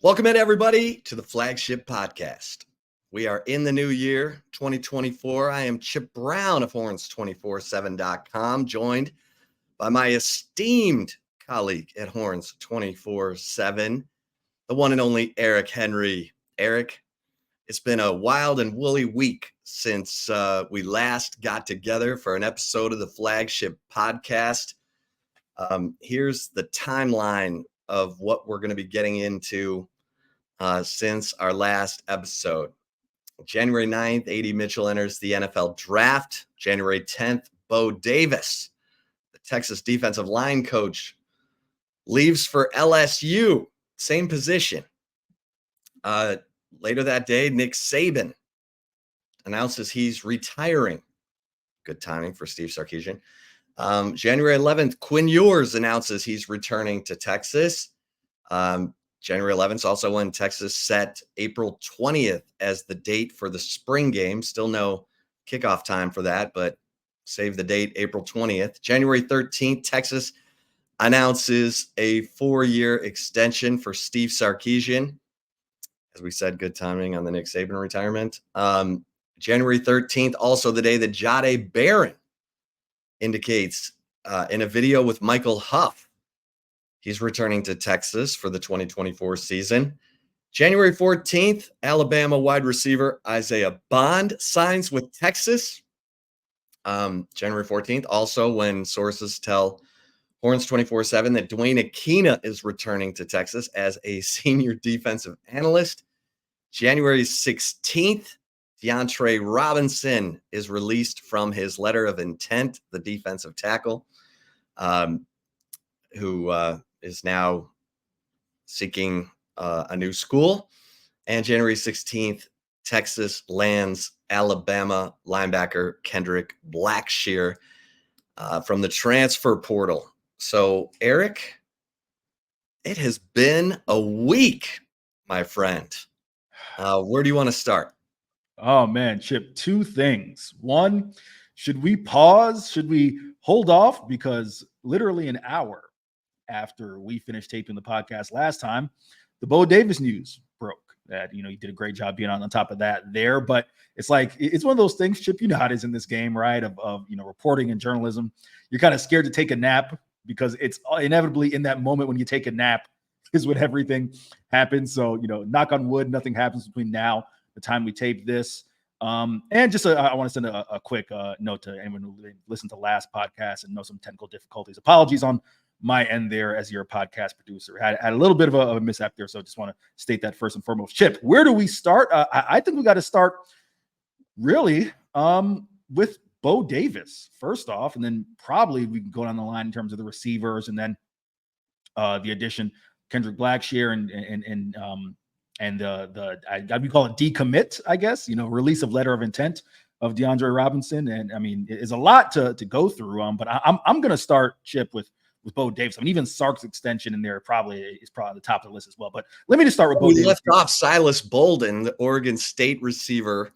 Welcome in, everybody, to the Flagship Podcast. We are in the new year, 2024. I am Chip Brown of horns247.com, joined by my esteemed colleague at Horns247, the one and only Eric Henry. Eric, it's been a wild and woolly week since we last got together for an episode of the Flagship Podcast. Here's the timeline of what we're going to be getting into since our last episode. January 9th, A.D. Mitchell enters the NFL draft. January 10th, Bo Davis, the Texas defensive line coach, leaves for LSU, same position. Later that day, Nick Saban announces he's retiring. Good timing for Steve Sarkisian. January 11th, Quinn Ewers announces he's returning to Texas. January 11th is also when Texas set April 20th as the date for the spring game. Still no kickoff time for that, but save the date, April 20th. January 13th, Texas announces a 4-year extension for Steve Sarkeesian. As we said, good timing on the Nick Saban retirement. January 13th, also the day that Jahdae Barron indicates in a video with Michael Huff, he's returning to Texas for the 2024 season. January 14th, Alabama wide receiver Isaiah Bond signs with Texas. January 14th, also when sources tell Horns247 that Dwayne Akina is returning to Texas as a senior defensive analyst. January 16th, DeAndre Robinson is released from his letter of intent, the defensive tackle, who is now seeking a new school. And January 16th, Texas lands Alabama linebacker Kendrick Blackshear from the transfer portal. So, Eric, it has been a week, my friend. Where do you want to start? Oh, man, Chip, two things. One, should we pause? Should we hold off? Because literally an hour after we finished taping the podcast last time, the Bo Davis news broke. That, you did a great job being on top of that there. But it's like, it's one of those things, Chip, how it is in this game, right? Of reporting and journalism. You're kind of scared to take a nap because it's inevitably in that moment when you take a nap is when everything happens. So, knock on wood, nothing happens between now, the time we tape this. And just I want to send a quick note to anyone who listened to last podcast and know some technical difficulties. Apologies on my end there as your podcast producer. Had a little bit of a mishap there, so just want to state that first and foremost. Chip, where do we start? I think we got to start really with Bo Davis first off, and then probably we can go down the line in terms of the receivers, and then the addition Kendrick Blackshear and we call it decommit, I guess, release of letter of intent of DeAndre Robinson. And I mean, it's a lot to go through. But I'm going to start, Chip, with Bo Davis. I mean, even Sark's extension in there is probably the top of the list as well. But let me just start with Bo Davis. We left off Silas Bolden, the Oregon State receiver,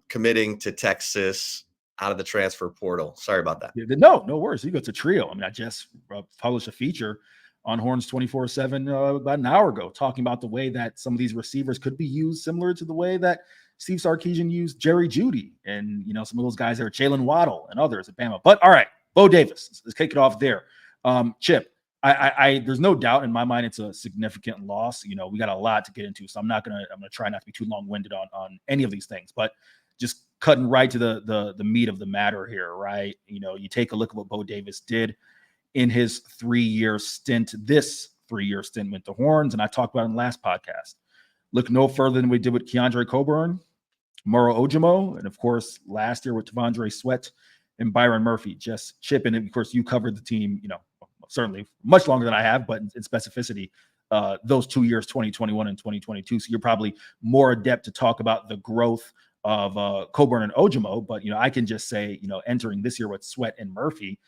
committing to Texas out of the transfer portal. Sorry about that. No worries. You go to trio. I mean, I just published a feature on Horns247 about an hour ago, talking about the way that some of these receivers could be used similar to the way that Steve Sarkisian used Jerry Jeudy and, some of those guys there, Jalen Waddle and others at Bama. But all right, Bo Davis, let's kick it off there. Chip, I there's no doubt in my mind it's a significant loss. We got a lot to get into, so I'm going to try not to be too long-winded on any of these things, but just cutting right to the meat of the matter here, right? You take a look at what Bo Davis did in his 3-year stint, this 3-year stint with the Horns, and I talked about it in the last podcast. Look no further than we did with Keandre Coburn, Moro Ojimo, and of course, last year with T'Vondre Sweat and Byron Murphy. Just Chip, and of course, you covered the team, certainly much longer than I have, but in specificity, those 2 years, 2021 and 2022. So you're probably more adept to talk about the growth of Coburn and Ojimo, but, I can just say, entering this year with Sweat and Murphy,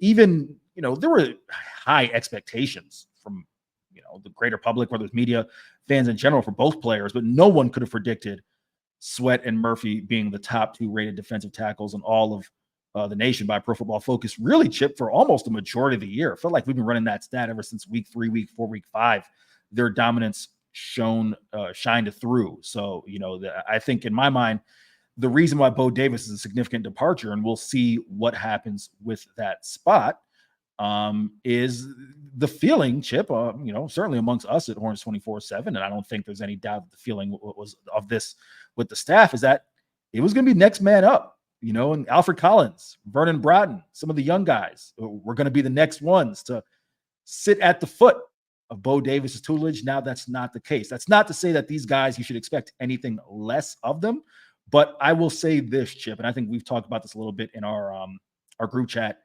even, there were high expectations from, the greater public, whether it's media, fans in general, for both players, but no one could have predicted Sweat and Murphy being the top 2 rated defensive tackles in all of the nation by Pro Football Focus, really, Chip, for almost a majority of the year. I feel like we've been running that stat ever since week 3, week 4, week 5 their dominance shined through. So, I think in my mind, the reason why Bo Davis is a significant departure, and we'll see what happens with that spot, is the feeling, Chip, certainly amongst us at Horns 24/7, and I don't think there's any doubt that the feeling was of this with the staff, is that it was going to be next man up, and Alfred Collins, Vernon Broughton, some of the young guys were going to be the next ones to sit at the foot of Bo Davis's tutelage. Now that's not the case. That's not to say that these guys, you should expect anything less of them. But I will say this, Chip, and I think we've talked about this a little bit in our group chat.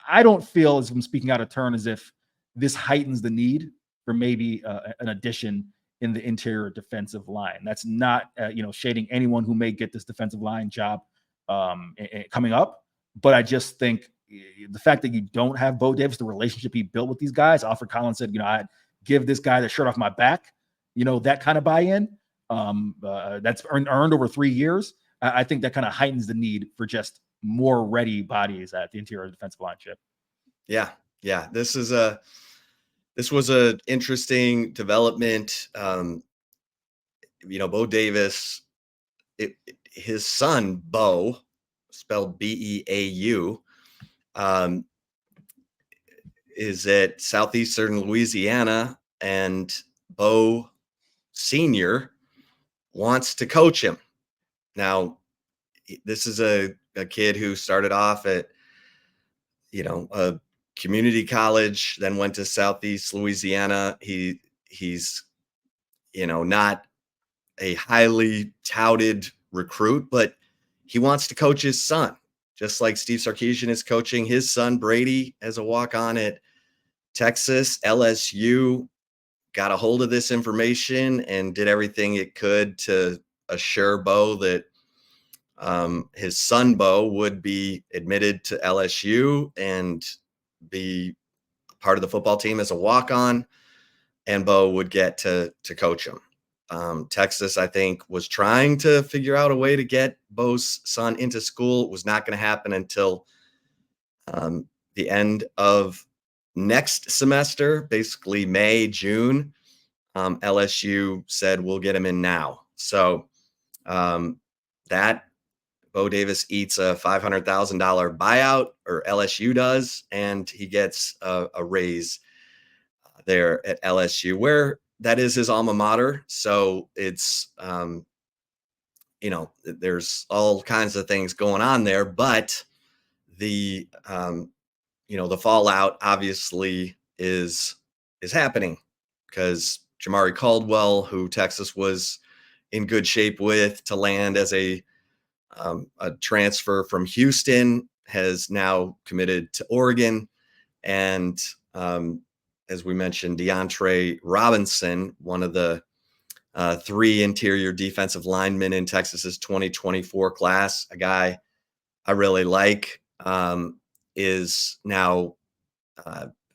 I don't feel, as I'm speaking out of turn, as if this heightens the need for maybe an addition in the interior defensive line. That's not, shading anyone who may get this defensive line job coming up. But I just think the fact that you don't have Bo Davis, the relationship he built with these guys, Alfred Collins said, I'd give this guy the shirt off my back, that kind of buy-in. That's earned over 3 years. I think that kind of heightens the need for just more ready bodies at the interior defensive line, Chip. Yeah. This was a interesting development. Bo Davis, his son, Bo, spelled Beau, is at Southeastern Louisiana, and Bo Sr. wants to coach him. Now, this is a kid who started off at, a community college, then went to Southeast Louisiana. He's, not a highly touted recruit, but he wants to coach his son, just like Steve Sarkeesian is coaching his son, Brady, as a walk-on at Texas. LSU got a hold of this information and did everything it could to assure Bo that his son, Bo, would be admitted to LSU and be part of the football team as a walk-on, and Bo would get to coach him. Texas, I think, was trying to figure out a way to get Bo's son into school. It was not going to happen until the end of next semester, basically May, June. LSU said, we'll get him in now. So that Bo Davis eats a $500,000 buyout, or LSU does, and he gets a raise there at LSU, where that is his alma mater. So it's, there's all kinds of things going on there, but the fallout obviously is happening, because Jamari Caldwell, who Texas was in good shape with to land as a transfer from Houston, has now committed to Oregon. And as we mentioned, DeAndre Robinson, one of the 3 interior defensive linemen in Texas's 2024 class, a guy I really like, is now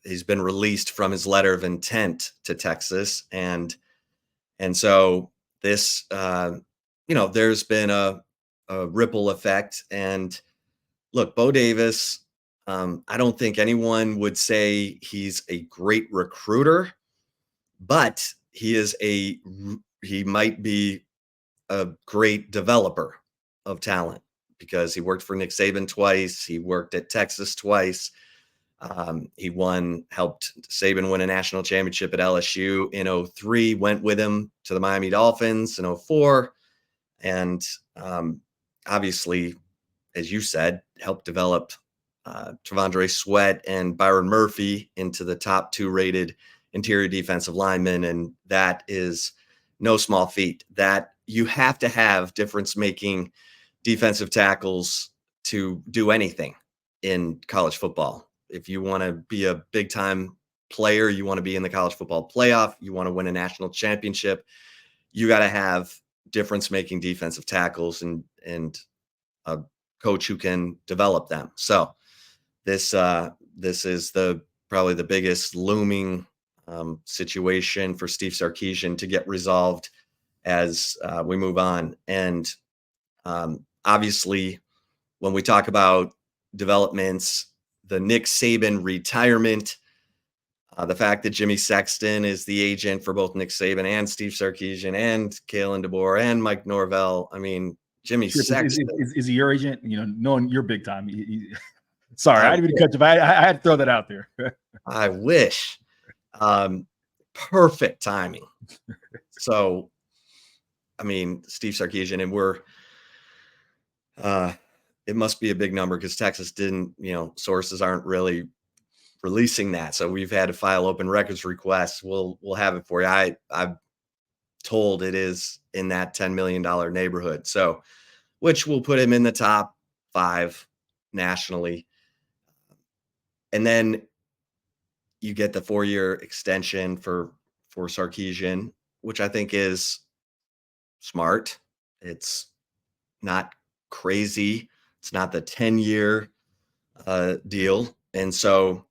he's been released from his letter of intent to Texas. And so this, there's been a ripple effect. And look, Bo Davis, I don't think anyone would say he's a great recruiter, but he might be a great developer of talent, because he worked for Nick Saban twice. He worked at Texas twice. He helped Saban win a national championship at LSU in 2003, went with him to the Miami Dolphins in 2004. And obviously, as you said, helped develop Tavondre Sweat and Byron Murphy into the top 2 rated interior defensive linemen. And that is no small feat. That you have to have difference-making defensive tackles to do anything in college football. If you want to be a big-time player, you want to be in the college football playoff, you want to win a national championship, you got to have difference-making defensive tackles and a coach who can develop them. So this is probably the biggest looming situation for Steve Sarkeesian to get resolved as we move on. And obviously, when we talk about developments, the Nick Saban retirement The fact that Jimmy Sexton is the agent for both Nick Saban and Steve Sarkisian and Kalen DeBoer and Mike Norvell. I mean, Jimmy Sexton. Is he your agent? Knowing you're big time. Sorry, I didn't even cut you, but I had to throw that out there. I wish. Perfect timing. So, I mean, Steve Sarkisian, and it must be a big number because Texas didn't, sources aren't really releasing that. So we've had to file open records requests. We'll have it for you. I'm told it is in that $10 million neighborhood. So, which will put him in the top 5 nationally. And then you get the 4-year extension for Sarkeesian, which I think is smart. It's not crazy. It's not the 10-year deal. And so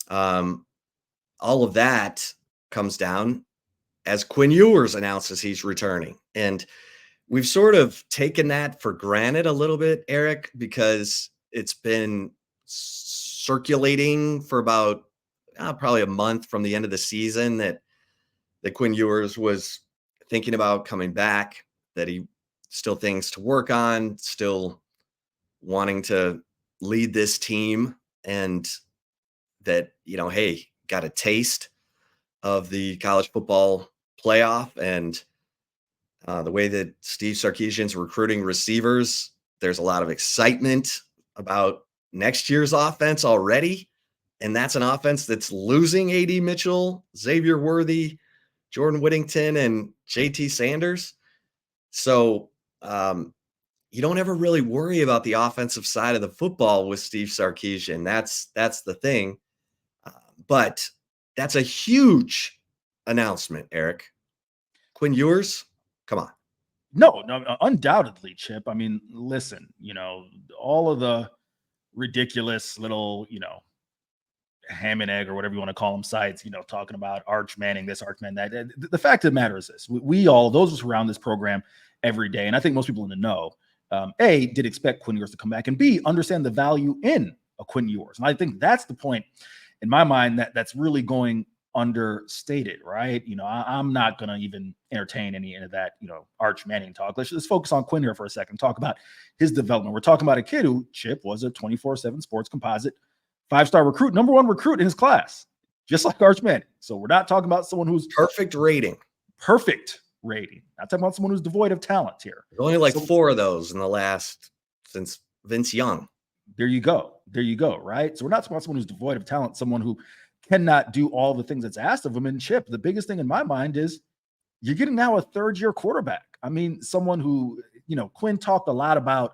all of that comes down as Quinn Ewers announces he's returning. And we've sort of taken that for granted a little bit, Eric, because it's been circulating for about probably a month from the end of the season that Quinn Ewers was thinking about coming back, that he still things to work on, still wanting to lead this team, and that, hey, got a taste of the college football playoff and the way that Steve Sarkisian's recruiting receivers. There's a lot of excitement about next year's offense already. And that's an offense that's losing A.D. Mitchell, Xavier Worthy, Jordan Whittington, and JT Sanders. So you don't ever really worry about the offensive side of the football with Steve Sarkisian. That's the thing. But that's a huge announcement, Eric. Quinn Ewers, come on. No, undoubtedly, Chip. I mean, listen, all of the ridiculous little, ham and egg or whatever you want to call them sites, talking about Arch Manning, this Arch Manning, that. The fact of the matter is this: we all, those of us around this program every day, and I think most people in the know, A, did expect Quinn Ewers to come back, and B, understand the value in a Quinn Ewers. And I think that's the point in my mind that's really going understated, right? I'm not going to even entertain any of that, Arch Manning talk. Let's focus on Quinn here for a second, talk about his development. We're talking about a kid who, Chip, was a 24/7 Sports Composite 5-star recruit, number 1 recruit in his class, just like Arch Manning. So we're not talking about someone who's perfect rating. Not talking about someone who's devoid of talent here. There's only 4 of those in the last since Vince Young. There you go, right? So we're not talking about someone who's devoid of talent, someone who cannot do all the things that's asked of him. And Chip, the biggest thing in my mind is you're getting now a 3rd-year quarterback. I mean, someone who, Quinn talked a lot about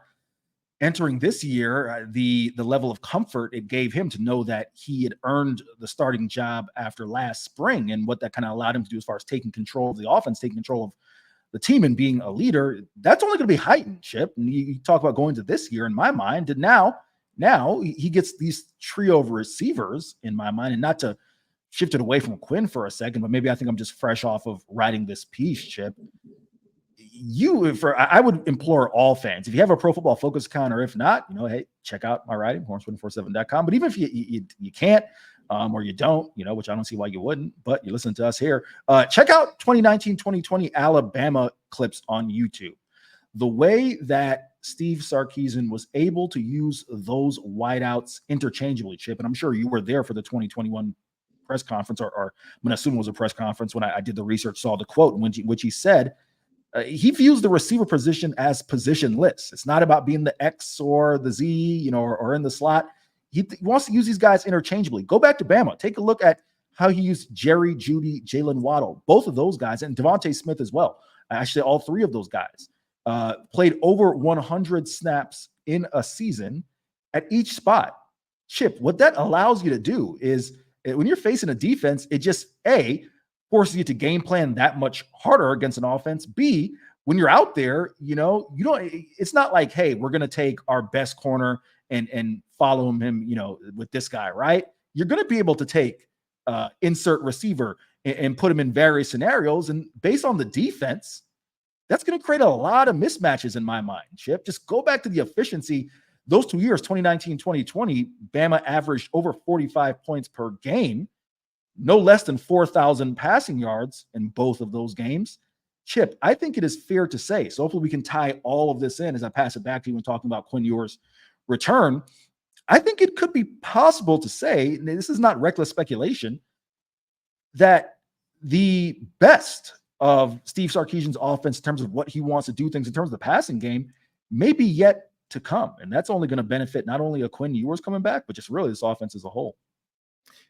entering this year, the level of comfort it gave him to know that he had earned the starting job after last spring, and what that kind of allowed him to do as far as taking control of the offense, taking control of the team and being a leader. That's only going to be heightened, Chip. And you talk about going to this year, in my mind, and now he gets these trio of receivers, in my mind, and not to shift it away from Quinn for a second, but maybe I think I'm just fresh off of writing this piece, Chip. I would implore all fans, if you have a Pro Football Focus account, or if not, hey, check out my writing, horns247.com. But even if you can't, or you don't, which I don't see why you wouldn't, but you listen to us here, check out 2019-2020 Alabama clips on YouTube. The way that Steve Sarkisian was able to use those wideouts interchangeably, Chip, and I'm sure you were there for the 2021 press conference, or I'm going to assume it was a press conference when I did the research, saw the quote in which he said, he views the receiver position as positionless. It's not about being the X or the Z, or in the slot. He wants to use these guys interchangeably. Go back to Bama. Take a look at how he used Jerry Jeudy, Jalen Waddle, both of those guys, and Devontae Smith as well. Actually, all 3 of those guys played over 100 snaps in a season at each spot. Chip, what that allows you to do is when you're facing a defense, it just, A, forces you to game plan that much harder against an offense. B, when you're out there, you don't, it's not like, hey, we're going to take our best corner and follow him, with this guy, right? You're going to be able to take insert receiver and put him in various scenarios. And based on the defense, that's going to create a lot of mismatches in my mind, Chip. Just go back to the efficiency. Those 2 years, 2019, 2020, Bama averaged over 45 points per game. no less than 4,000 passing yards in both of those games. Chip, I think it is fair to say, so hopefully we can tie all of this in as I pass it back to you when talking about Quinn Ewers' return. I think it could be possible to say, and this is not reckless speculation, that the best of Steve Sarkisian's offense in terms of what he wants to do things in terms of the passing game may be yet to come. And that's only going to benefit not only a Quinn Ewers coming back, but just really this offense as a whole.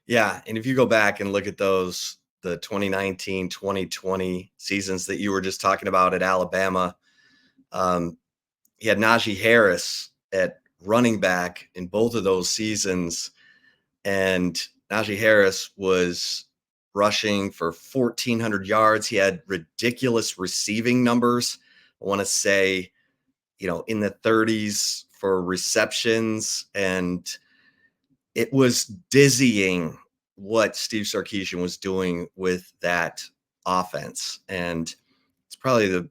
Yeah. And if you go back and look at those, the 2019, 2020 seasons that you were just talking about at Alabama, he had Najee Harris at running back in both of those seasons. And Najee Harris was rushing for 1,400 yards. He had ridiculous receiving numbers. I want to say, in the 30s for receptions. And it was dizzying what Steve Sarkisian was doing with that offense. And it's probably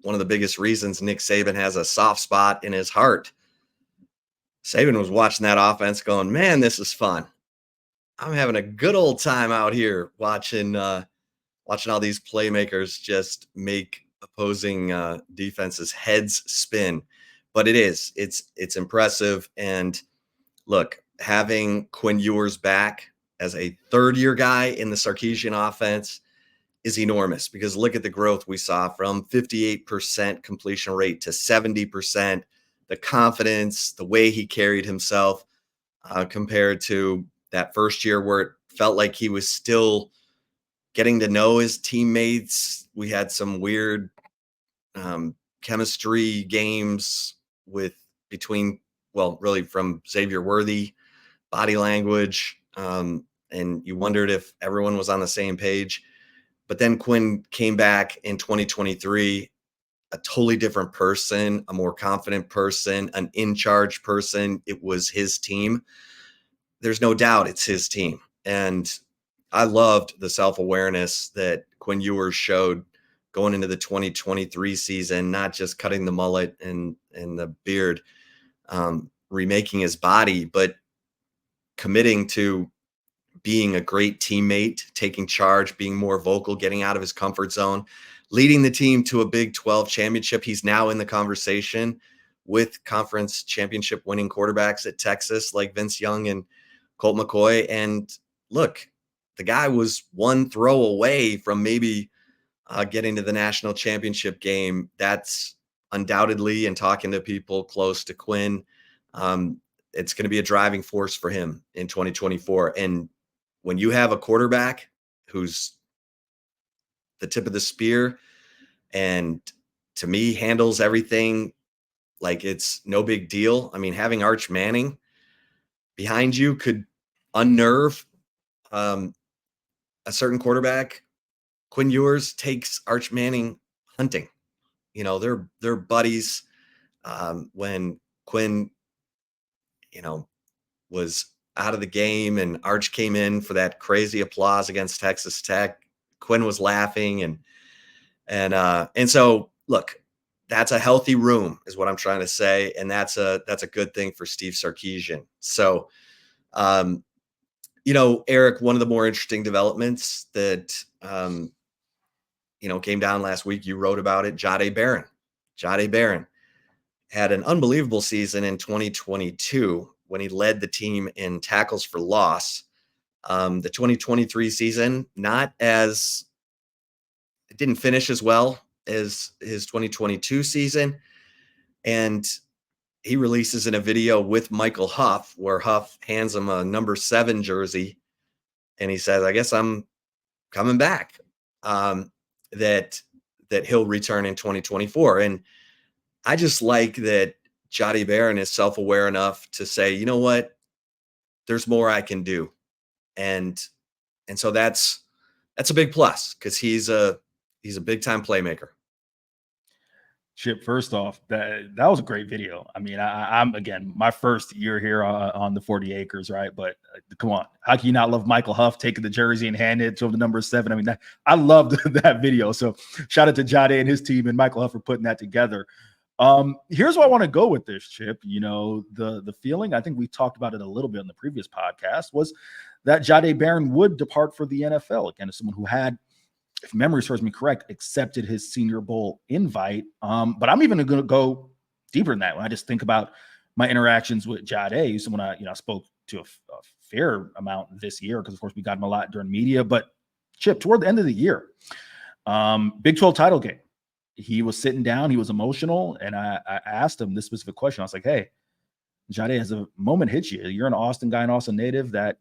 one of the biggest reasons Nick Saban has a soft spot in his heart. Saban was watching that offense going, man, this is fun. I'm having a good old time out here watching all these playmakers just make opposing defenses' heads spin. But it's impressive. And look, having Quinn Ewers back as a third-year guy in the Sarkeesian offense is enormous, because look at the growth we saw from 58% completion rate to 70%, the confidence, the way he carried himself compared to that first year where it felt like he was still getting to know his teammates. We had some weird chemistry games between from Xavier Worthy, body language. And you wondered if everyone was on the same page. But then Quinn came back in 2023, a totally different person, a more confident person, an in-charge person. It was his team. There's no doubt it's his team. And I loved the self-awareness that Quinn Ewers showed going into the 2023 season, not just cutting the mullet and the beard, remaking his body, but committing to being a great teammate, taking charge, being more vocal, getting out of his comfort zone, leading the team to a Big 12 championship. He's now in the conversation with conference championship winning quarterbacks at Texas, like Vince Young and Colt McCoy. And look, the guy was one throw away from maybe getting to the national championship game. That's undoubtedly, and talking to people close to Quinn, it's going to be a driving force for him in 2024. And when you have a quarterback who's the tip of the spear and, to me, handles everything like it's no big deal. I mean, having Arch Manning behind you could unnerve a certain quarterback. Quinn Ewers takes Arch Manning hunting. They're buddies. When Quinn, was out of the game and Arch came in for that crazy applause against Texas Tech, Quinn was laughing. And so look, that's a healthy room is what I'm trying to say. And that's a good thing for Steve Sarkisian. So, Eric, one of the more interesting developments that, came down last week, you wrote about it, Jahdae Barron. Jahdae Barron had an unbelievable season in 2022 when he led the team in tackles for loss. The 2023 season, it didn't finish as well as his 2022 season. And he releases in a video with Michael Huff, where Huff hands him a number 7 jersey. And he says, I guess I'm coming back, that he'll return in 2024. And I just like that Jahdae Barron is self-aware enough to say, you know what, there's more I can do. And so that's a big plus, because he's a big time playmaker. Chip, first off, that was a great video. I mean, I'm again, my first year here on the 40 acres, right? But come on, how can you not love Michael Huff taking the jersey and handing it to him, the number 7? I mean, I loved that video. So shout out to Jahdae and his team and Michael Huff for putting that together. Here's where I want to go with this, Chip. The feeling, I think we talked about it a little bit in the previous podcast, was that Jahdae Barron would depart for the NFL. Again, as someone who had, if memory serves me correct, accepted his Senior Bowl invite. But I'm even going to go deeper than that. When I just think about my interactions with Jahdae, someone I spoke to a fair amount this year, because of course we got him a lot during media. But Chip, toward the end of the year, Big 12 title game, he was sitting down, he was emotional, and I asked him this specific question. I was like, hey, Jahdae, has a moment hit you? You're an Austin guy, an Austin native that,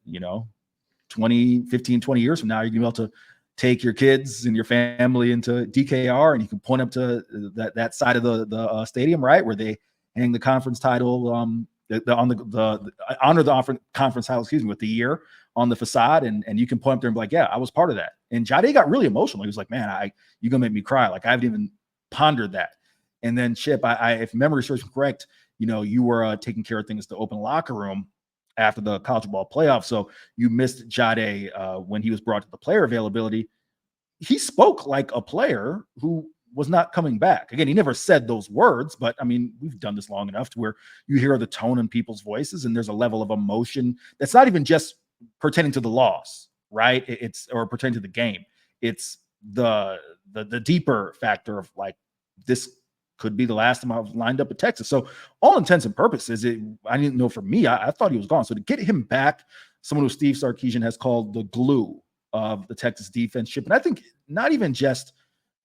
20 years from now, you're going to be able to take your kids and your family into DKR, and you can point up to that side of the stadium, right, where they hang the conference title, honor the conference title, with the year on the facade, and you can point up there and be like, yeah, I was part of that. And Jahdae got really emotional. He was like, man, you're gonna make me cry. Like, I haven't even pondered that. And then Chip, if memory serves me correct, you were taking care of things at the open locker room after the college football playoff. So you missed Jahdae when he was brought to the player availability. He spoke like a player who was not coming back. Again, he never said those words, but I mean, we've done this long enough to where you hear the tone in people's voices, and there's a level of emotion that's not even just pertaining to the loss, right? Or pertaining to the game. It's the deeper factor of like, this could be the last time I've lined up at Texas. So all intents and purposes, I didn't know, for me, I thought he was gone. So to get him back, someone who Steve Sarkisian has called the glue of the Texas defense ship. And I think not even just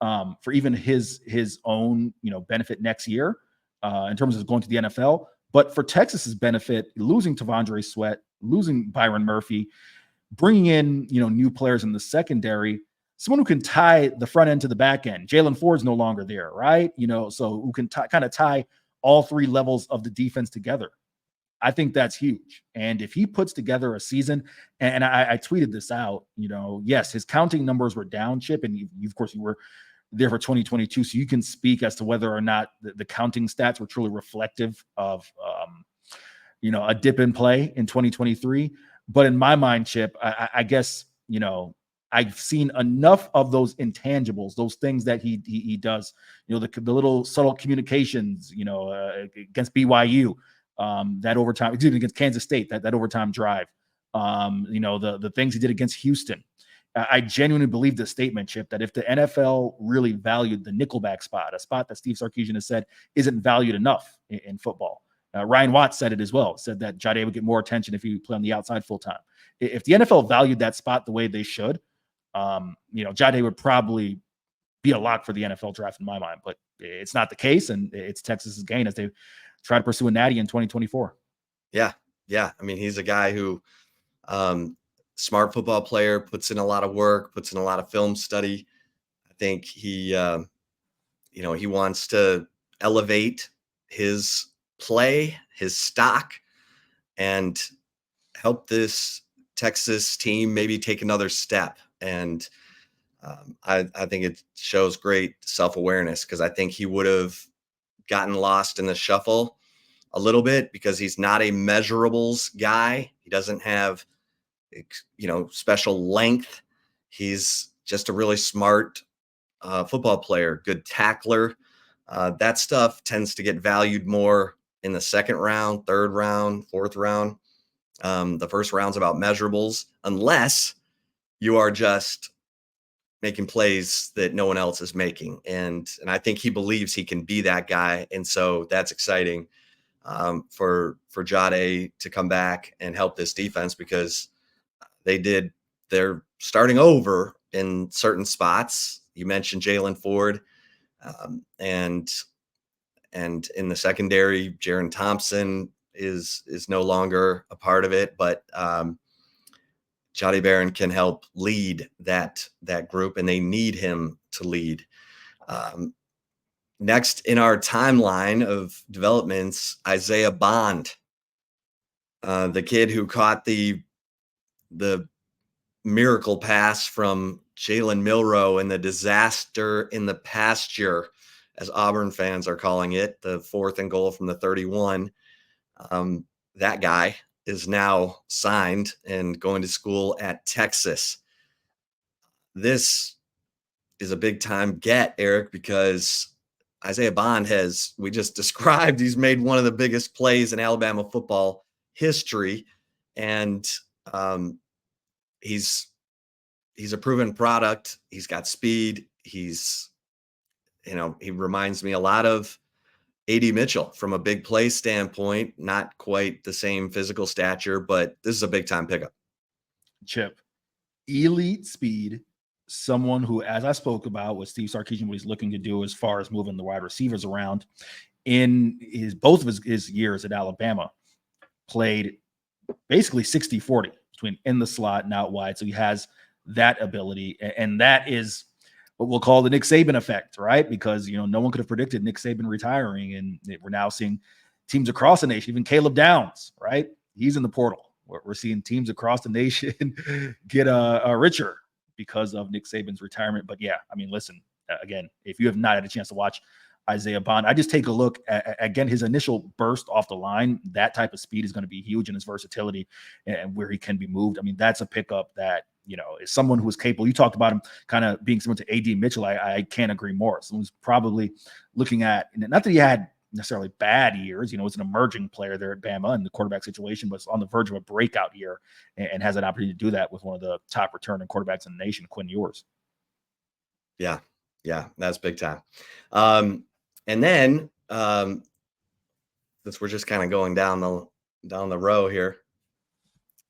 for even his own, benefit next year in terms of going to the NFL, but for Texas's benefit, losing T'Vondre Sweat, losing Byron Murphy, bringing in, new players in the secondary, someone who can tie the front end to the back end. Jaylen Ford's no longer there, right? So who can kind of tie all three levels of the defense together. I think that's huge. And if he puts together a season, and I tweeted this out, yes, his counting numbers were down, Chip, and you of course, you were there for 2022, so you can speak as to whether or not the counting stats were truly reflective of, a dip in play in 2023. But in my mind, Chip, I guess, I've seen enough of those intangibles, those things that he does, the little subtle communications, against BYU, that overtime, against Kansas State, that overtime drive, the things he did against Houston. I genuinely believe this statement, Chip, that if the NFL really valued the nickelback spot, a spot that Steve Sarkisian has said isn't valued enough in football. Ryan Watts said it as well, said that Jahdae would get more attention if he would play on the outside full time. If the NFL valued that spot the way they should, Jahdae would probably be a lock for the NFL draft in my mind, but it's not the case, and it's Texas's gain as they try to pursue a natty in 2024. Yeah. I mean, he's a guy who, smart football player, puts in a lot of work, puts in a lot of film study. I think he wants to elevate his play, his stock, and help this Texas team maybe take another step. And I think it shows great self-awareness, because I think he would have gotten lost in the shuffle a little bit because he's not a measurables guy. He doesn't have, special length. He's just a really smart football player, good tackler. That stuff tends to get valued more in the second round, third round, fourth round. The first round's about measurables, unless you are just making plays that no one else is making. And I think he believes he can be that guy. And so that's exciting for Jahdae to come back and help this defense, because they're starting over in certain spots. You mentioned Jaylen Ford, and in the secondary, Jaron Thompson is no longer a part of it, but Jahdae Barron can help lead that group, and they need him to lead. Next in our timeline of developments, Isaiah Bond, the kid who caught the miracle pass from Jalen Milroe in the disaster in the pasture, as Auburn fans are calling it, the 4th and goal from the 31. That guy is now signed and going to school at Texas. This is a big time get, Eric, because Isaiah Bond we just described, he's made one of the biggest plays in Alabama football history. And he's a proven product. He's got speed. He's, he reminds me a lot of AD Mitchell from a big play standpoint, not quite the same physical stature, but this is a big time pickup. Chip, elite speed, someone who, as I spoke about with Steve Sarkeesian, what he's looking to do as far as moving the wide receivers around in both of his years at Alabama, played basically 60-40 between in the slot and out wide. So he has that ability. And that is what we'll call the Nick Saban effect, right? Because, no one could have predicted Nick Saban retiring. And we're now seeing teams across the nation, even Caleb Downs, right? He's in the portal. We're seeing teams across the nation get a richer because of Nick Saban's retirement. But yeah, I mean, listen, again, if you have not had a chance to watch Isaiah Bond, I just take a look at, again, his initial burst off the line. That type of speed is going to be huge in his versatility and where he can be moved. I mean, that's a pickup that, is someone who is capable. You talked about him kind of being similar to AD Mitchell. I can't agree more. Someone who's probably looking at, not that he had necessarily bad years, it's an emerging player there at Bama in the quarterback situation, but it's on the verge of a breakout year and has an opportunity to do that with one of the top returning quarterbacks in the nation, Quinn Ewers. Yeah, that's big time. And then since we're just kind of going down the row here,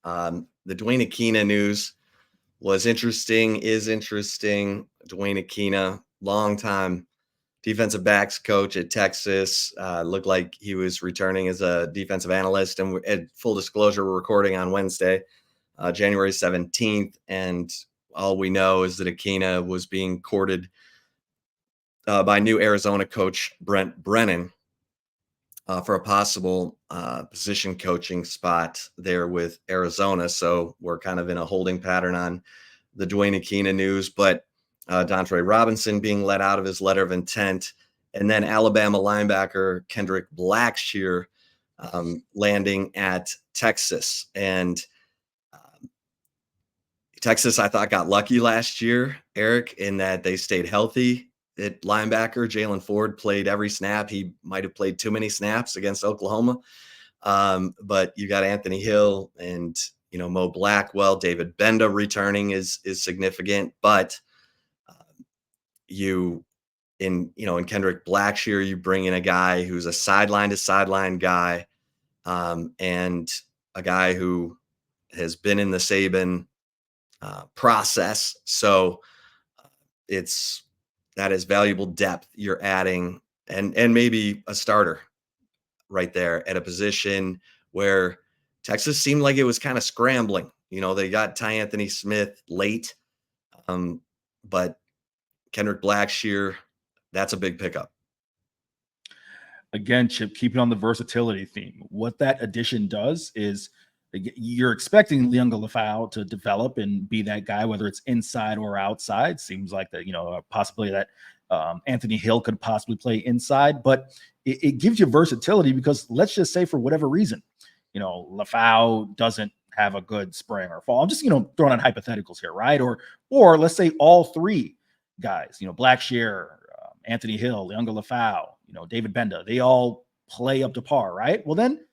the Dwayne Akina news was interesting, is interesting. Dwayne Akina, longtime defensive backs coach at Texas, looked like he was returning as a defensive analyst. And at full disclosure, we're recording on Wednesday, January 17th. And all we know is that Akina was being courted by new Arizona coach Brent Brennan for a possible position coaching spot there with Arizona. So we're kind of in a holding pattern on the Dwayne Akina news, but Dontre Robinson being let out of his letter of intent, and then Alabama linebacker Kendrick Blackshear landing at Texas. And Texas, I thought, got lucky last year, Eric, in that they stayed healthy. At linebacker, Jalen Ford played every snap. He might have played too many snaps against Oklahoma. But you got Anthony Hill and, Mo Blackwell. David Benda returning is significant. But in Kendrick Blackshear, you bring in a guy who's a sideline to sideline guy, and a guy who has been in the Saban process. So that is valuable depth you're adding, and maybe a starter right there at a position where Texas seemed like it was kind of scrambling. They got Ty Anthony Smith late, but Kendrick Blackshear, that's a big pickup. Again, Chip, keeping on the versatility theme, what that addition does is you're expecting Lianga Lafau to develop and be that guy, whether it's inside or outside. Seems like that, a possibility that Anthony Hill could possibly play inside, but it gives you versatility because let's just say for whatever reason, Lafau doesn't have a good spring or fall. I'm just, throwing out hypotheticals here, right? Or let's say all three guys, Blackshear, Anthony Hill, Lianga Lafau, David Benda, they all play up to par, right? Well, then,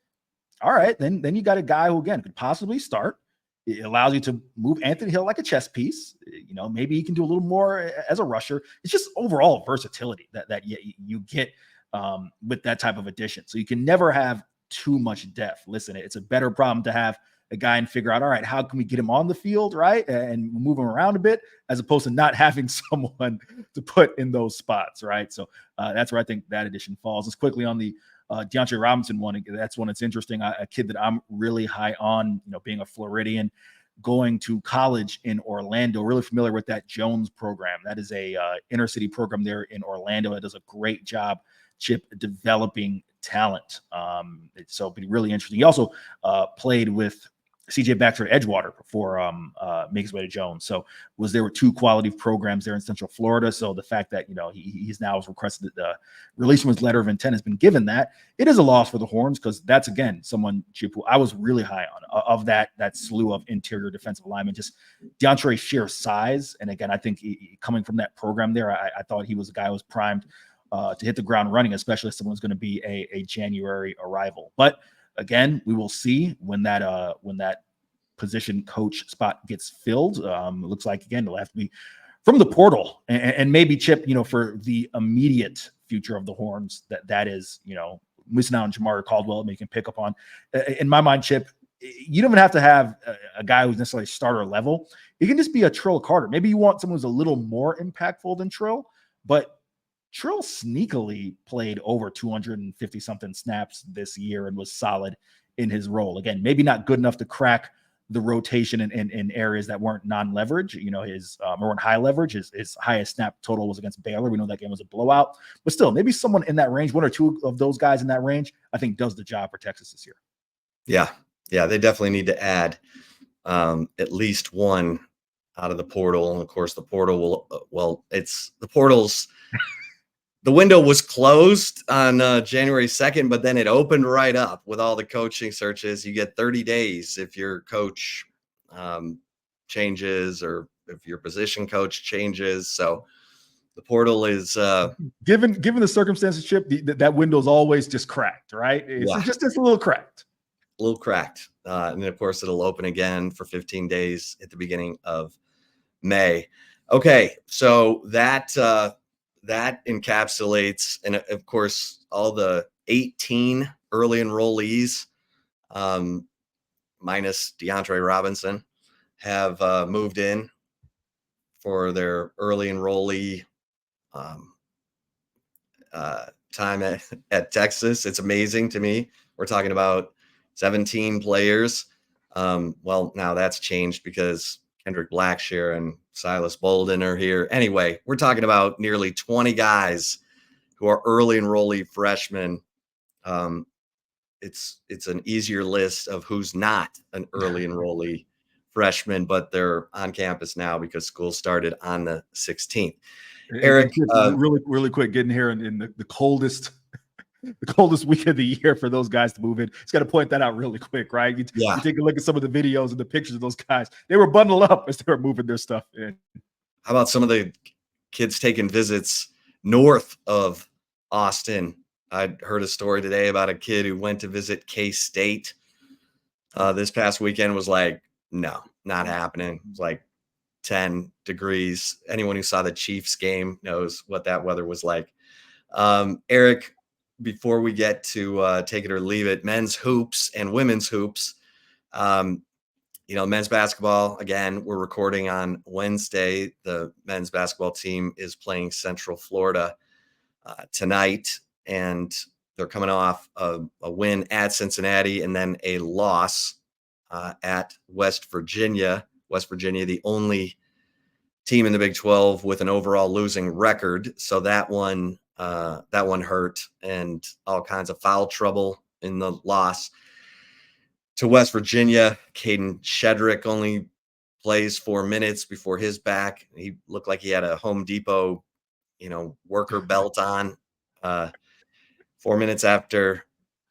all right, then you got a guy who, again, could possibly start. It allows you to move Anthony Hill like a chess piece. Maybe he can do a little more as a rusher. It's just overall versatility that you get with that type of addition. So you can never have too much depth. Listen, it's a better problem to have a guy and figure out, all right, how can we get him on the field, right, and move him around a bit, as opposed to not having someone to put in those spots, right? So that's where I think that addition falls. Just quickly on the DeAndre Robinson one, that's one that's interesting. A kid that I'm really high on, being a Floridian, going to college in Orlando, really familiar with that Jones program. That is a inner city program there in Orlando. It does a great job, Chip, developing talent. So it'll be really interesting. He also played with CJ Baxter at Edgewater before making his way to Jones. So was there were two quality programs there in Central Florida. So the fact that, he's now requested release from his letter of intent has been given that. It is a loss for the Horns because that's, again, someone, Chip, who I was really high on of that slew of interior defensive linemen, just DeAndre's sheer size. And again, I think coming from that program there, I thought he was a guy who was primed to hit the ground running, especially if someone's going to be a January arrival. But again, we will see when that position coach spot gets filled. It looks like, again, it'll have to be from the portal, and maybe Chip, for the immediate future of the Horns, that is, missing out on Jamar Caldwell, making pick up on. In my mind, Chip, you don't even have to have a guy who's necessarily starter level. It can just be a Trill Carter. Maybe you want someone who's a little more impactful than Trill, but Trill sneakily played over 250 something snaps this year and was solid in his role. Again, maybe not good enough to crack the rotation in areas that weren't non-leverage, his or weren't high leverage. His highest snap total was against Baylor. We know that game was a blowout, but still, maybe someone in that range, one or two of those guys in that range, I think does the job for Texas this year. Yeah, they definitely need to add at least one out of the portal. And of course, the portal the window was closed on January 2nd, but then it opened right up with all the coaching searches. You get 30 days if your coach changes or if your position coach changes. So the portal is given the circumstances, Chip, that window's always just cracked, right? It's just a little cracked. A little cracked. And then, of course, it'll open again for 15 days at the beginning of May. Okay, so that encapsulates, and of course, all the 18 early enrollees, minus DeAndre Robinson, have moved in for their early enrollee time at Texas. It's amazing to me. We're talking about 17 players. Well, now that's changed because Kendrick Blackshear and Silas Bolden are here. Anyway, we're talking about nearly 20 guys who are early enrollee freshmen. It's an easier list of who's not an early enrollee freshman, but they're on campus now because school started on the 16th. Eric, really quick, getting here in the coldest week of the year for those guys to move in. Just got to point that out really quick, right? You take a look at some of the videos and the pictures of those guys. They were bundled up as they were moving their stuff in. How about some of the kids taking visits north of Austin? I heard a story today about a kid who went to visit K-State this past weekend. Was like, no, not happening. It was like 10 degrees. Anyone who saw the Chiefs game knows what that weather was like. Eric, before we get to take it or leave it, men's hoops and women's hoops, men's basketball, again, we're recording on Wednesday. The men's basketball team is playing Central Florida tonight, and they're coming off a win at Cincinnati and then a loss at West Virginia. West Virginia, the only team in the Big 12 with an overall losing record. So that one hurt, and all kinds of foul trouble in the loss to West Virginia. Caden Shedrick only plays 4 minutes before his back. He looked like he had a Home Depot, worker belt on 4 minutes after,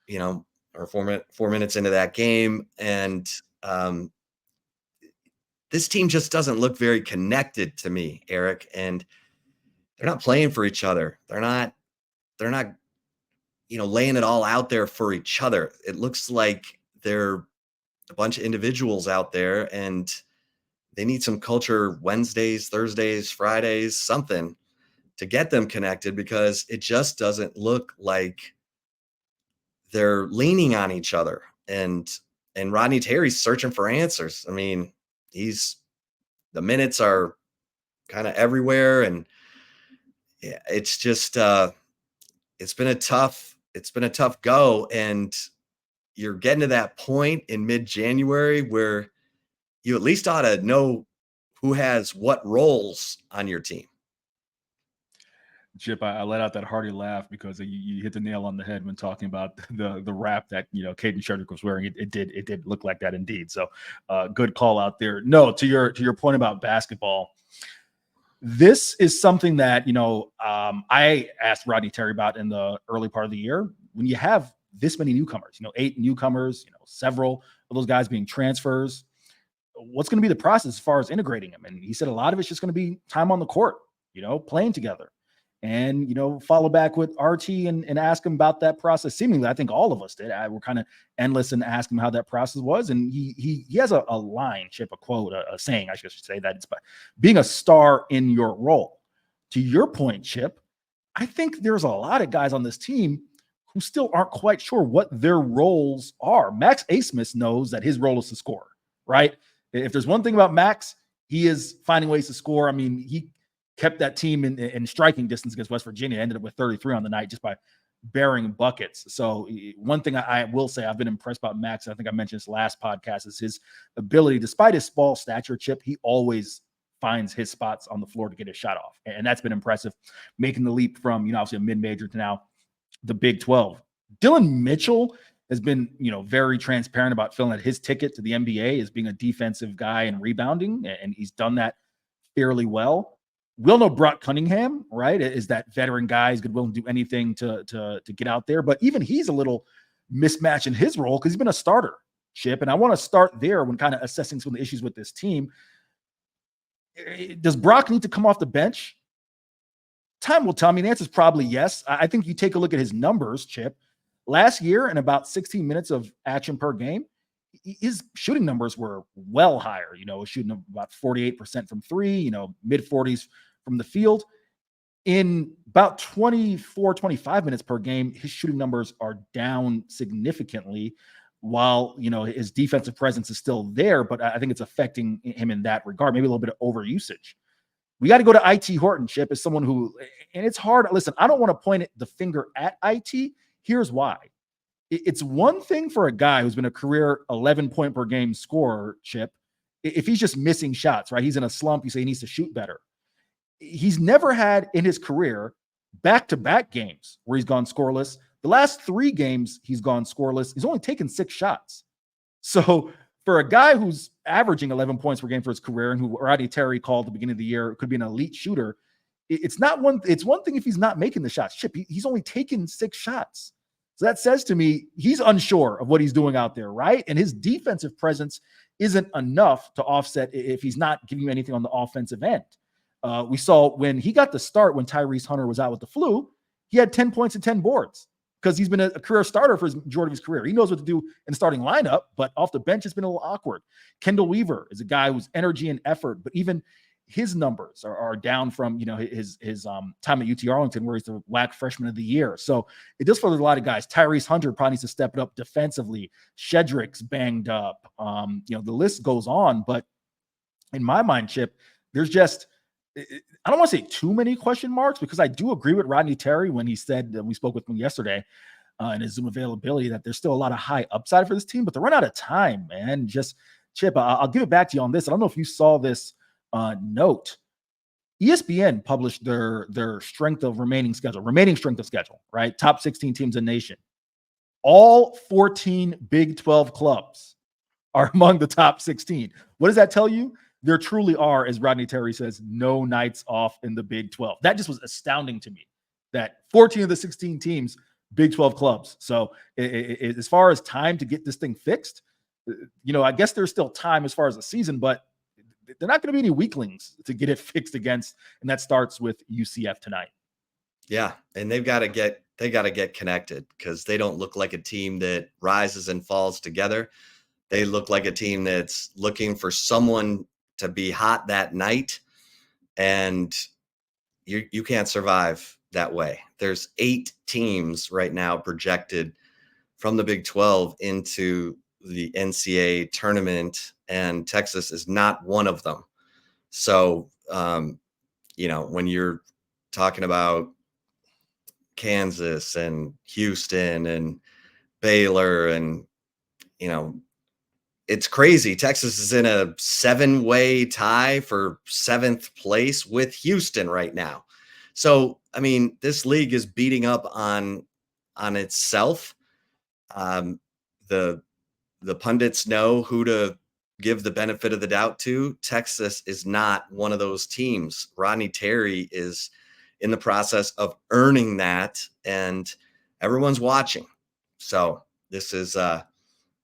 or 4 minutes into that game. And this team just doesn't look very connected to me, Eric, and they're not playing for each other. They're not, laying it all out there for each other. It looks like they're a bunch of individuals out there, and they need some culture Wednesdays, Thursdays, Fridays, something to get them connected, because it just doesn't look like they're leaning on each other. And Rodney Terry's searching for answers. I mean, the minutes are kind of everywhere, and yeah, it's just it's been a tough go, and you're getting to that point in mid-January where you at least ought to know who has what roles on your team. Chip, I let out that hearty laugh because you hit the nail on the head when talking about the wrap that Caden Shedrick was wearing. It did look like that indeed. So good call out there. No, to your point about basketball, this is something that I asked Rodney Terry about in the early part of the year. When you have this many newcomers, 8 newcomers, several of those guys being transfers, what's going to be the process as far as integrating them? And he said a lot of it's just going to be time on the court, playing together. and, follow back with RT and ask him about that process. Seemingly, I think all of us did. We're kind of endless and ask him how that process was. And he has a line, Chip, a quote, a saying, I should say, that it's by being a star in your role. To your point, Chip, I think there's a lot of guys on this team who still aren't quite sure what their roles are. Max Asmus knows that his role is to score, right? If there's one thing about Max, he is finding ways to score. I mean, he kept that team in striking distance against West Virginia, ended up with 33 on the night just by bearing buckets. So one thing I will say I've been impressed about Max, I think I mentioned this last podcast, is his ability, despite his small stature, Chip, he always finds his spots on the floor to get his shot off. And that's been impressive, making the leap from, obviously a mid-major to now the Big 12. Dylan Mitchell has been, very transparent about feeling that his ticket to the NBA is being a defensive guy and rebounding, and he's done that fairly well. We all know Brock Cunningham, right, is that veteran guy. He's willing to do anything to get out there. But even he's a little mismatch in his role because he's been a starter, Chip. And I want to start there when kind of assessing some of the issues with this team. Does Brock need to come off the bench? Time will tell me. The answer is probably yes. I think you take a look at his numbers, Chip. Last year, in about 16 minutes of action per game, his shooting numbers were well higher. Shooting about 48% from three, mid 40s from the field. In about 24, 25 minutes per game, his shooting numbers are down significantly, while, his defensive presence is still there, but I think it's affecting him in that regard, maybe a little bit of overusage. We got to go to IT Horton, Chip, as someone who, and it's hard. Listen, I don't want to point the finger at IT. Here's why. It's one thing for a guy who's been a career 11 point per game scorer, Chip, if he's just missing shots, right? He's in a slump. You say he needs to shoot better. He's never had in his career back-to-back games where he's gone scoreless. The last 3 games he's gone scoreless. He's only taken 6 shots. So for a guy who's averaging 11 points per game for his career, and who Rodney Terry called at the beginning of the year could be an elite shooter, it's one thing if he's not making the shots. Chip, he's only taken 6 shots. So that says to me, he's unsure of what he's doing out there, right? And his defensive presence isn't enough to offset if he's not giving you anything on the offensive end. We saw when he got the start, when Tyrese Hunter was out with the flu, he had 10 points and 10 boards because he's been a career starter for his majority of his career. He knows what to do in the starting lineup, but off the bench, it's been a little awkward. Kendall Weaver is a guy who's energy and effort, but even his numbers are down from, his time at UT Arlington, where he's the WAC freshman of the year. So it does for a lot of guys. Tyrese Hunter probably needs to step it up defensively. Shedrick's banged up. The list goes on, but in my mind, Chip, there's just, I don't want to say too many question marks, because I do agree with Rodney Terry when he said that we spoke with him yesterday in his Zoom availability, that there's still a lot of high upside for this team, but they're running out of time, man. Just Chip, I'll give it back to you on this. I don't know if you saw this note. ESPN published their strength of remaining schedule, right? Top 16 teams in the nation. All 14 Big 12 clubs are among the top 16. What does that tell you? There truly are, as Rodney Terry says, no nights off in the Big 12. That just was astounding to me, that 14 of the 16 teams, Big 12 clubs. So as far as time to get this thing fixed, I guess there's still time as far as the season, but they're not going to be any weaklings to get it fixed against. And that starts with UCF tonight. Yeah. And they got to get connected, because they don't look like a team that rises and falls together. They look like a team that's looking for someone to be hot that night. And you can't survive that way. There's 8 teams right now projected from the Big 12 into the NCAA tournament, and Texas is not one of them. So, when you're talking about Kansas and Houston and Baylor, and, it's crazy. Texas is in a 7-way tie for 7th place with Houston right now. So, this league is beating up on itself. The pundits know who to give the benefit of the doubt to. Texas is not one of those teams. Rodney Terry is in the process of earning that, and everyone's watching. So this is,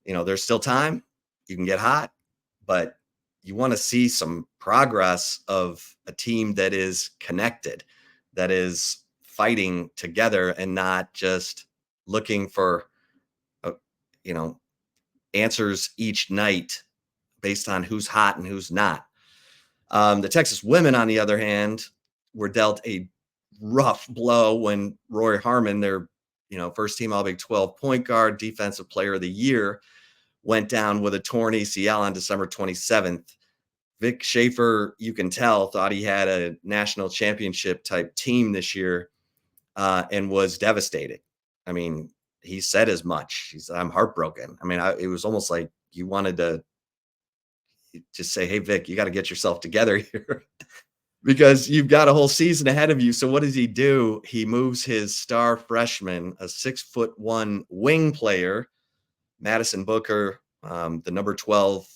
there's still time. You can get hot, but you want to see some progress of a team that is connected, that is fighting together and not just looking for, answers each night based on who's hot and who's not. The Texas women, on the other hand, were dealt a rough blow when Rory Harmon, their first team All Big 12 point guard, defensive player of the year, went down with a torn ACL on December 27th. Vic Schaefer, you can tell, thought he had a national championship type team this year and was devastated. I mean, he said as much. He said, "I'm heartbroken." I mean, it was almost like you wanted to just say, "Hey, Vic, you got to get yourself together here." Because you've got a whole season ahead of you. So what does he do? He moves his star freshman, a 6'1" wing player, Madison Booker, the number 12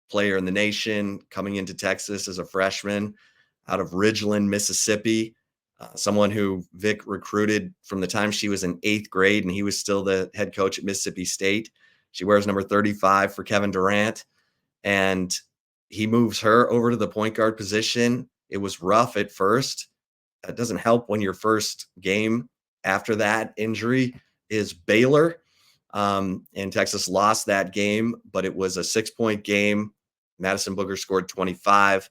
player in the nation, coming into Texas as a freshman out of Ridgeland, Mississippi, someone who Vic recruited from the time she was in 8th grade, and he was still the head coach at Mississippi State. She wears number 35 for Kevin Durant, and he moves her over to the point guard position. It was rough at first. It doesn't help when your first game after that injury is Baylor. And Texas lost that game, but it was a 6-point game. Madison Booker scored 25.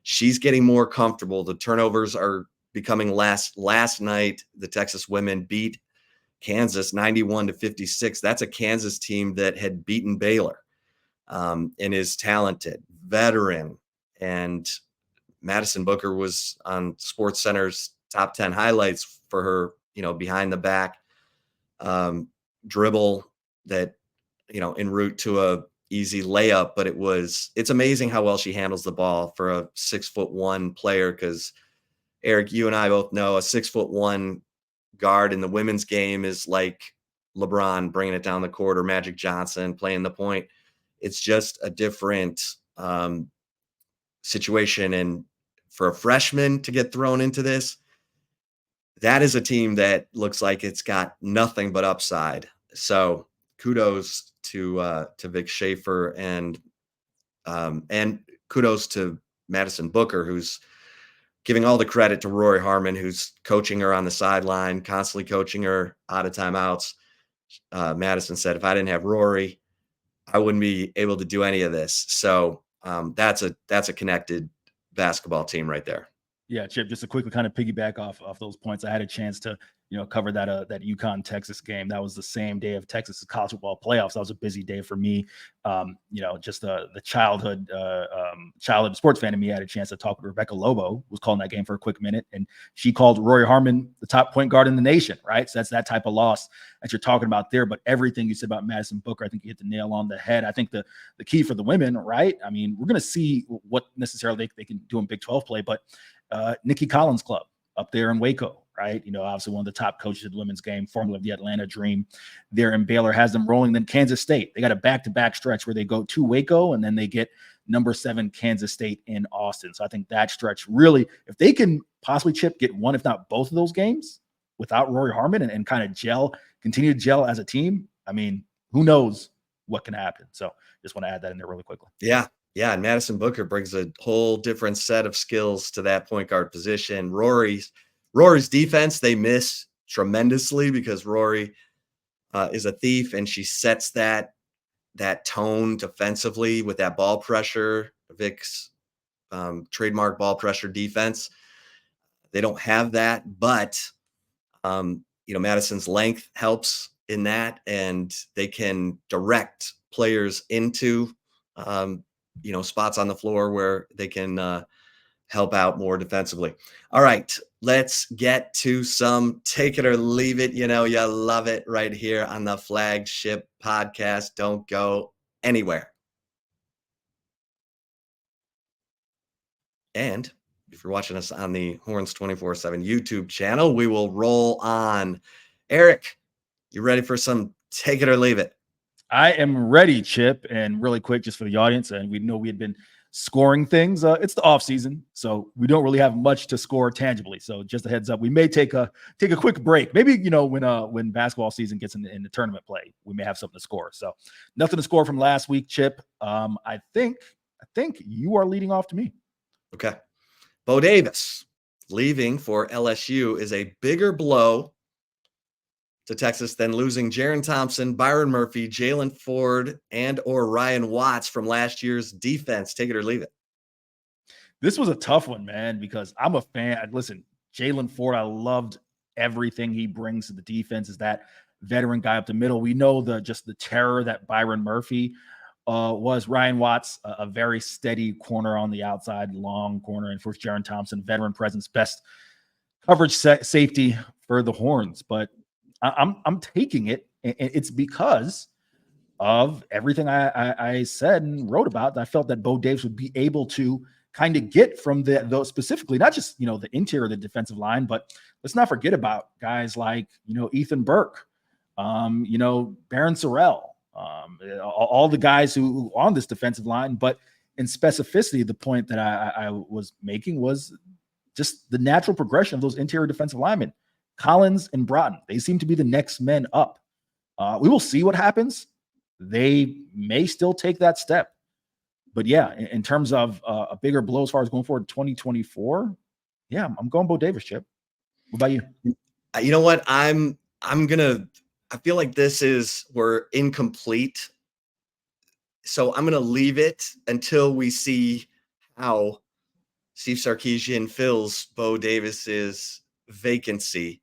She's getting more comfortable. The turnovers are becoming less. Last night, the Texas women beat Kansas 91-56. That's a Kansas team that had beaten Baylor and is talented, veteran. And Madison Booker was on SportsCenter's top 10 highlights for her, behind the back dribble that, en route to a easy layup. But it's amazing how well she handles the ball for a 6'1" player. Because Eric, you and I both know a 6'1" guard in the women's game is like LeBron bringing it down the court, or Magic Johnson playing the point. It's just a different situation. And for a freshman to get thrown into this, that is a team that looks like it's got nothing but upside. So kudos to Vic Schaefer and kudos to Madison Booker, who's giving all the credit to Rory Harmon, who's coaching her on the sideline, constantly coaching her out of timeouts. Madison said, "If I didn't have Rory, I wouldn't be able to do any of this." So that's a connected basketball team right there. Yeah, Chip, just to quickly kind of piggyback off those points, I had a chance to, cover that UConn Texas game. That was the same day of Texas college football playoffs. That was a busy day for me. Just the childhood sports fan in me had a chance to talk with Rebecca Lobo, who was calling that game for a quick minute. And she called Rory Harmon the top point guard in the nation, right? So that's that type of loss that you're talking about there. But everything you said about Madison Booker, I think you hit the nail on the head. I think the key for the women, right? I mean, we're going to see what necessarily they can do in Big 12 play, but Nikki Collins' club up there in Waco, right? Obviously one of the top coaches of the women's game, formerly of the Atlanta Dream there in Baylor, has them rolling. Then Kansas State, they got a back-to-back stretch where they go to Waco and then they get number 7 Kansas State in Austin. So I think that stretch really, if they can possibly, Chip, get one, if not both of those games without Rory Harmon and kind of continue to gel as a team, I mean, who knows what can happen. So just want to add that in there really quickly. Yeah. Yeah, and Madison Booker brings a whole different set of skills to that point guard position. Rory's defense, they miss tremendously because Rory is a thief, and she sets that tone defensively with that ball pressure, Vic's trademark ball pressure defense. They don't have that, but Madison's length helps in that, and they can direct players into spots on the floor where they can help out more defensively. All right, let's get to some take it or leave it. You love it right here on the Flagship Podcast. Don't go anywhere. And if you're watching us on the Horns 24/7 YouTube channel, we will roll on. Eric, you ready for some take it or leave it? I am ready, Chip. And really quick, just for the audience, and we know we had been scoring things. It's the off season, so we don't really have much to score tangibly. So just a heads up, we may take a quick break. Maybe when basketball season gets in the tournament play, we may have something to score. So nothing to score from last week, Chip. I think you are leading off to me. Okay, Bo Davis leaving for LSU is a bigger blow to Texas than losing Jaron Thompson, Byron Murphy, Jalen Ford, and or Ryan Watts from last year's defense? Take it or leave it. This was a tough one, man, because I'm a fan. Listen, Jalen Ford, I loved everything he brings to the defense. Is that veteran guy up the middle. We know the terror that Byron Murphy was. Ryan Watts, a very steady corner on the outside, long corner, and for Jaron Thompson, veteran presence, best coverage safety for the Horns. But I'm taking it, and it's because of everything I said and wrote about. I felt that Bo Davis would be able to kind of get from those specifically, not just, the interior of the defensive line, but let's not forget about guys like, Ethan Burke, Baron Sorrell, all the guys who on this defensive line. But in specificity, the point that I was making was just the natural progression of those interior defensive linemen, Collins and Broughton. They seem to be the next men up. We will see what happens. They may still take that step. But yeah, in terms of a bigger blow as far as going forward 2024, yeah, I'm going Bo Davis, Chip. What about you? You know what? I feel like we're incomplete. So I'm gonna leave it until we see how Steve Sarkisian fills Bo Davis's vacancy,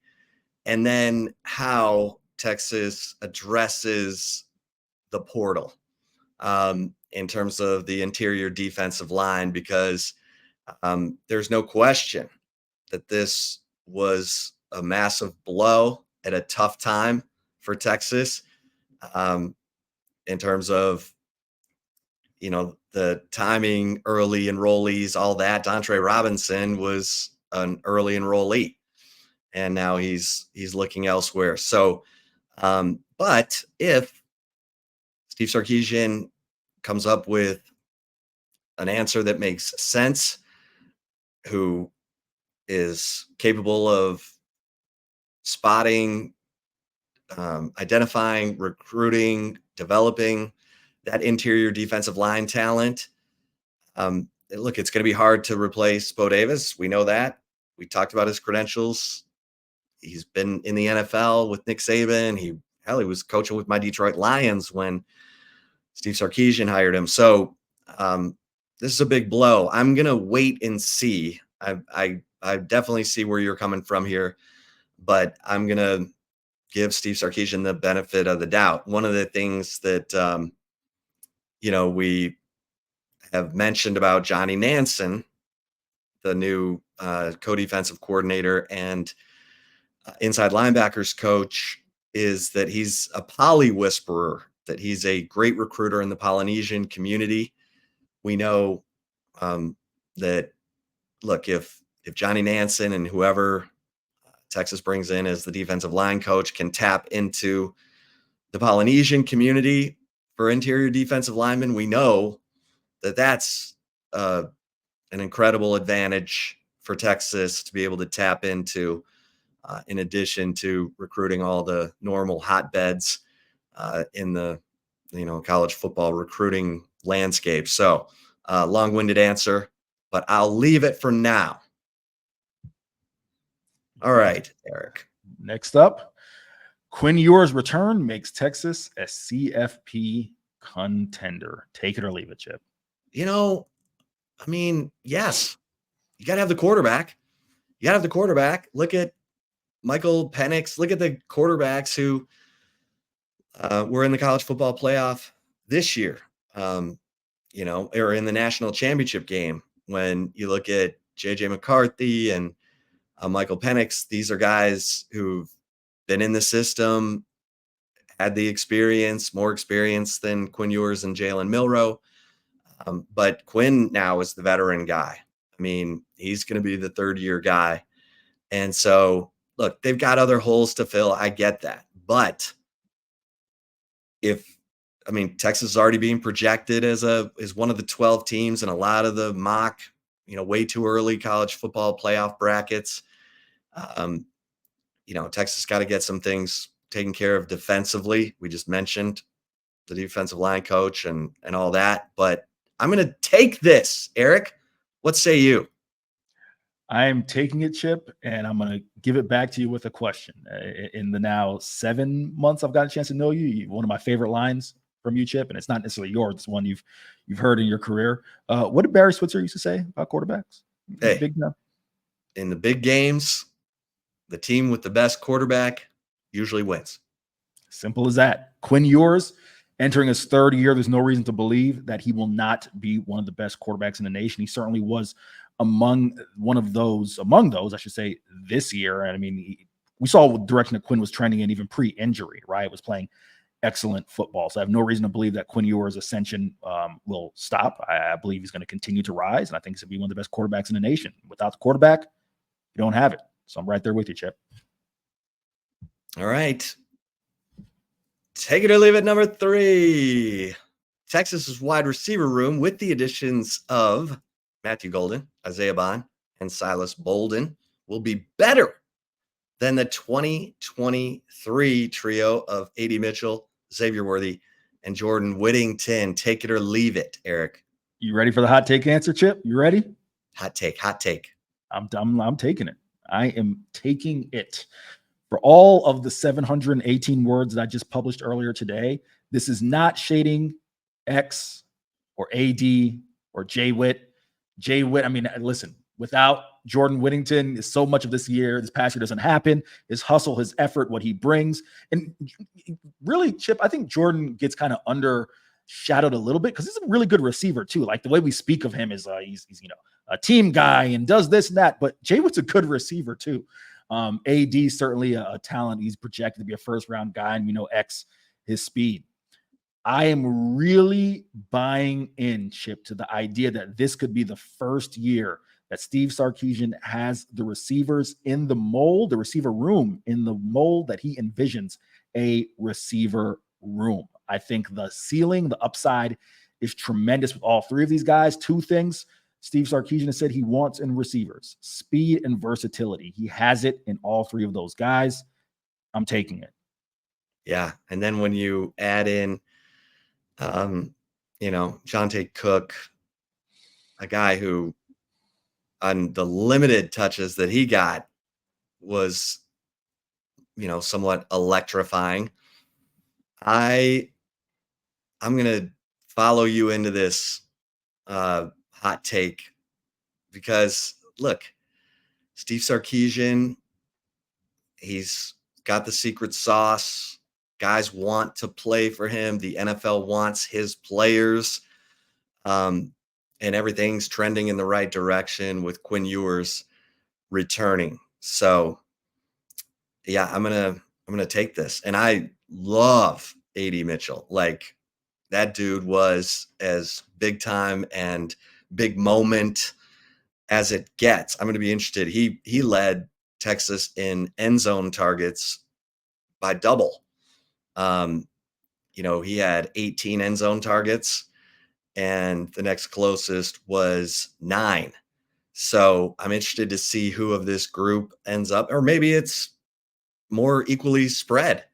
and then how Texas addresses the portal. In terms of the interior defensive line, because there's no question that this was a massive blow at a tough time for Texas, in terms of, the timing, early enrollees, all that. Dontre Robinson was an early enrollee, and now he's looking elsewhere. So, but if Steve Sarkisian comes up with an answer that makes sense, who is capable of spotting, identifying, recruiting, developing that interior defensive line talent. Look, it's going to be hard to replace Bo Davis. We know that. We talked about his credentials. He's been in the NFL with Nick Saban. He was coaching with my Detroit Lions when Steve Sarkisian hired him. So this is a big blow. I'm going to wait and see. I definitely see where you're coming from here, but I'm going to give Steve Sarkisian the benefit of the doubt. One of the things that, we have mentioned about Johnny Nansen, the new co-defensive coordinator and inside linebackers coach, is that he's a poly whisperer, that he's a great recruiter in the Polynesian community. We know that, look, if Johnny Nansen and whoever Texas brings in as the defensive line coach can tap into the Polynesian community for interior defensive linemen, we know that that's an incredible advantage for Texas to be able to tap into, in addition to recruiting all the normal hotbeds in the college football recruiting landscape. So long-winded answer, but I'll leave it for now. All right, Eric. Next up, Quinn Ewers' return makes Texas a CFP contender. Take it or leave it, Chip. Yes, you got to have the quarterback. Look at Michael Penix. Look at the quarterbacks who were in the college football playoff this year, or in the national championship game. When you look at J.J. McCarthy and Michael Penix, these are guys who've been in the system, had the experience, more experience than Quinn Ewers and Jalen Milroe. But Quinn now is the veteran guy. He's going to be the third-year guy. And so, look, they've got other holes to fill. I get that. But Texas is already being projected as one of the 12 teams in a lot of the mock, way too early college football playoff brackets. Texas got to get some things taken care of defensively. We just mentioned the defensive line coach and all that, but I'm going to take this, Eric. What say you? I'm taking it, Chip, and I'm going to give it back to you with a question. In the now 7 months I've got a chance to know you, one of my favorite lines from you, Chip, and it's not necessarily yours. It's one you've heard in your career. What did Barry Switzer used to say about quarterbacks? Hey, Big no. In the big games, the team with the best quarterback usually wins. Simple as that. Quinn Ewers entering his third year. There's no reason to believe that he will not be one of the best quarterbacks in the nation. He certainly was among those, I should say, this year. And I mean, we saw what direction that Quinn was trending in even pre-injury, right? Was playing excellent football. So I have no reason to believe that Quinn Ewers' ascension will stop. I believe he's going to continue to rise, and I think he's going to be one of the best quarterbacks in the nation. Without the quarterback, you don't have it. So I'm right there with you, Chip. All right. Take it or leave it, number 3. Texas's wide receiver room, with the additions of Matthew Golden, Isaiah Bond, and Silas Bolden, will be better than the 2023 trio of A.D. Mitchell, Xavier Worthy, and Jordan Whittington. Take it or leave it, Eric. You ready for the hot take answer, Chip? You ready? Hot take. I'm taking it. I am taking it. For all of the 718 words that I just published earlier today, this is not shading X or AD or J-Wit. J-Wit, I mean, listen, without Jordan Whittington, so much of this past year doesn't happen. His hustle, his effort, what he brings. And really, Chip, I think Jordan gets kind of undershadowed a little bit because he's a really good receiver too. Like the way we speak of him is he's a team guy and does this and that, but J-Wit's a good receiver too. AD certainly a talent. He's projected to be a first-round guy, and we know X, his speed. I am really buying in, Chip, to the idea that this could be the first year that Steve Sarkisian has the receivers in the mold, the receiver room in the mold that he envisions a receiver room. I think the ceiling, the upside is tremendous with all three of these guys. Two things Steve Sarkisian has said he wants in receivers: speed and versatility. He has it in all three of those guys. I'm taking it. Yeah. And then when you add in, Jahdae Cook, a guy who on the limited touches that he got was, somewhat electrifying. I'm going to follow you into this hot take because look, Steve Sarkisian, he's got the secret sauce. Guys want to play for him. The NFL wants his players. And everything's trending in the right direction with Quinn Ewers returning. So yeah, I'm going to take this. And I love A.D. Mitchell. Like, that dude was as big time and big moment as it gets. I'm going to be interested. He led Texas in end zone targets by double. He had 18 end zone targets, and the next closest was 9. So I'm interested to see who of this group ends up, or maybe it's more equally spread.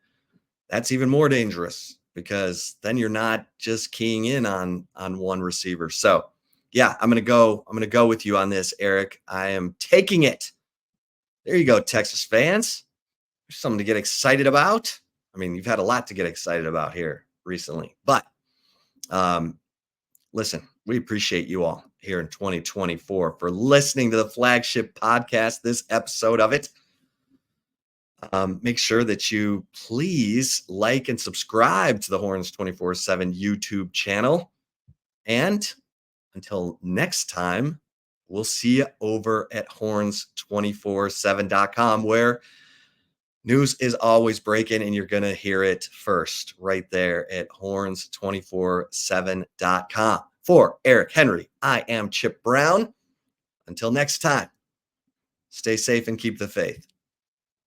That's even more dangerous because then you're not just keying in on one receiver. So yeah, I'm going to go with you on this, Eric. I am taking it. There you go, Texas fans. There's something to get excited about. I mean, you've had a lot to get excited about here recently, but listen, we appreciate you all here in 2024 for listening to the Flagship Podcast, this episode of it. Make sure that you please like and subscribe to the Horns 24/7 YouTube channel. And until next time, we'll see you over at horns247.com, where news is always breaking and you're going to hear it first right there at horns247.com. For Eric Henry, I am Chip Brown. Until next time, stay safe and keep the faith.